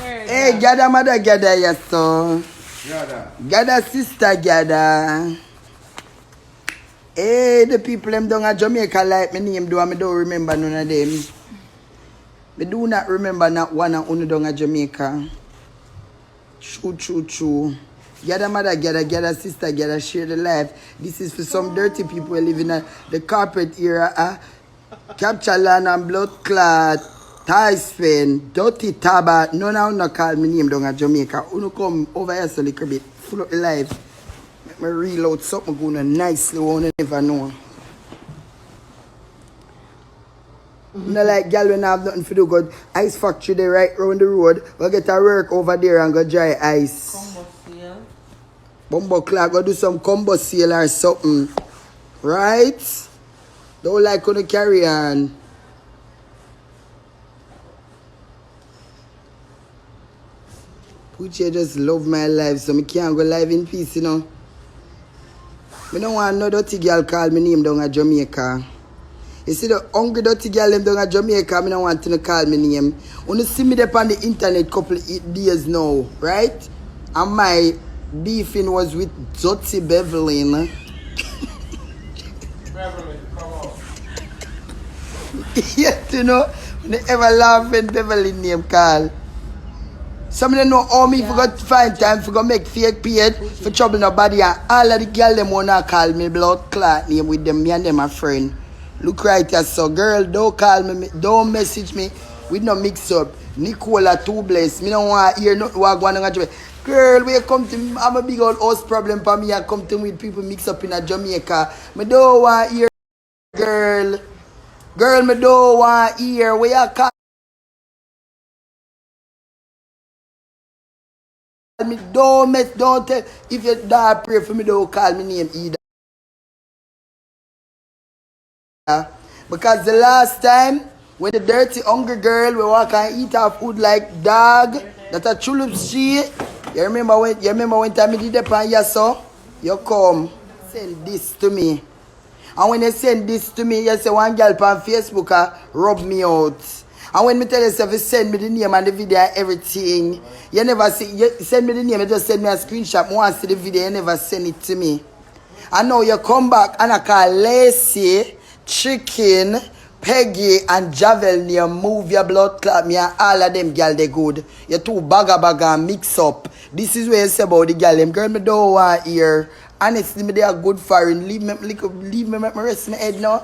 Hey, gather mother, gather your son. Gather sister, gather. Hey, the people them down at Jamaica like my name do, and I don't remember none of them. I do not remember not one and only down at Jamaica. True. Gather mother, gather sister, gather share the life. This is for some dirty people who live in the corporate era. Capture land and blood clot. Tie spin, dirty taba. None of them call me name down at Jamaica. Uno come over here so little bit. Full up the life. Make me reload something going on nicely. One never know. Not like girl when I have nothing to do good. Ice factory there right round the road. We'll get a work over there and go dry ice. Combo sale. Bumbo clock, go do some combo sale or something. Right? Don't like on the carry on. Puche just love my life, so I can't go live in peace, you know. I don't want no dirty girl call me name down at Jamaica. You see the hungry dirty girl them down at Jamaica, I don't want to call me name. When you see me there on the internet couple of days now, right? And my beefing was with Dirty Beverly. Beverly, come on. Yes, you know, when they ever laugh when Beverly name call. Some of them know how me forgot to find time for go make fake page for trouble nobody, and all of the girl them wanna call me blood clot name with them, me and them a friend. Look right here, so girl, don't call me, don't message me with no mix up. Nicola too blessed. Me don't want to hear nothing what going on in Jamaica. Girl, when you come to me, I'm a big old house problem for me. I come to me with people mix up in a Jamaica. Me don't want to hear, girl. Girl, me don't want to hear where you call me. Don't tell. If you die, pray for me, don't call me name either. Because the last time, when the dirty hungry girl we walk and eat her food like dog, that a chulip street. You remember when time you did that pan your son? You come, send this to me. And when you send this to me, you say one girl on Facebook rub me out. And when me tell yourself you send me the name and the video and everything, you never see, you send me the name, you just send me a screenshot. I want to see the video, you never send it to me. And now you come back and I call Lacey, Chicken, Peggy and Javel near move your blood clot me and all of them girl they good. You two bagga mix up. This is what you say about the girl. Them girl me don't want hear. Honestly, me they are good for it. Leave me make me rest my head now.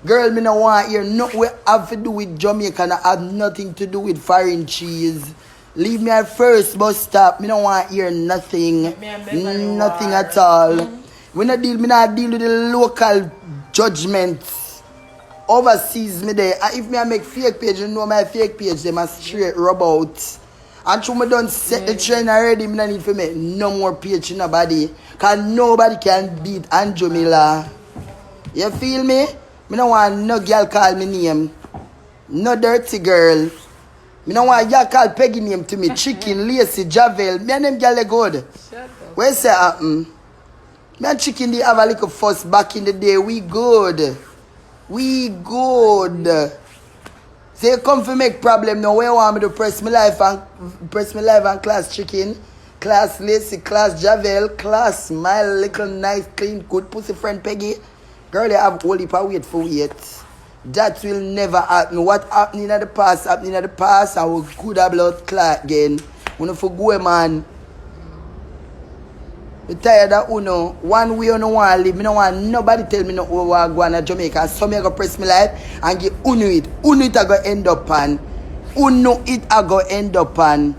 Girl, me no want hear nothing we have to do with Jamaica and have nothing to do with foreign cheese. Leave me at first bus stop. Me no want hear nothing. Nothing at all. Me not deal with the local judgments. Overseas me there. And if me I make fake page, you know my fake page, they must straight rub out. And true me done set the trend already, me no need to make no more page in nobody. Cause nobody can beat Andrew Miller. You feel me? Me no want no girl call me name. No dirty girl. Me no want y'all call Peggy name to me. Chicken, Lacey, Javel. Me and them girl they good. Shut up. Where say happen? Me and Chicken they have a little fuss back in the day. We good. We good. Say come for make problem now. Where you want me to press me live and class Chicken, class Lacey, class Javel, class my little nice clean good pussy friend Peggy. Girl, they have whole heap of wait for wait. That will never happen. What happened in the past happened in the past, and we could have blood clot again. We don't forgo man. I'm tired of Uno. One way I don't want to live. I don't want nobody tell me no what go on to Jamaica. So me go press my life and get Uno it. Uno it I go end up on. Uno it I go end up on.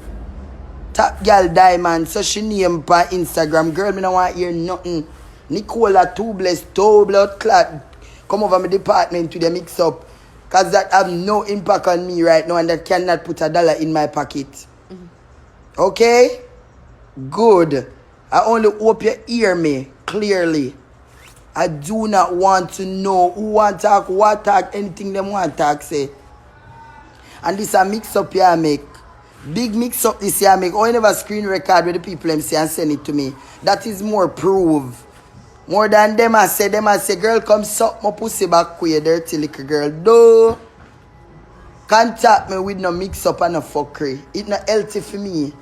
Top girl Diamond. So she name on Instagram. Girl, me don't want to hear nothing. Nicola too blessed. Toe blood clot. Come over my department to the mix up. Because that have no impact on me right now and that cannot put $1 in my pocket. Okay? Good. I only hope you hear me clearly. I do not want to know who want to talk, what talk, anything them want to talk, say. And this a mix up here I make. Big mix up this year I make. Oh, you never screen record with the people them say and send it to me. That is more proof. More than them I say, girl, come suck my pussy back with you dirty little girl. Do. Contact me with no mix up and no fuckery. It's not healthy for me.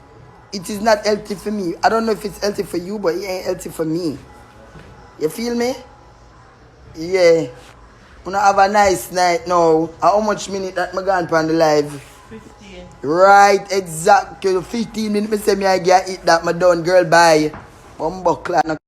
It is not healthy for me. I don't know if it's healthy for you, but it ain't healthy for me. You feel me? Yeah. Wanna have a nice night now. How much minute that me gone on the live? 15. Right, exactly. 15 minutes me say me I get eat that me done. Girl, bye. Bumbo clan.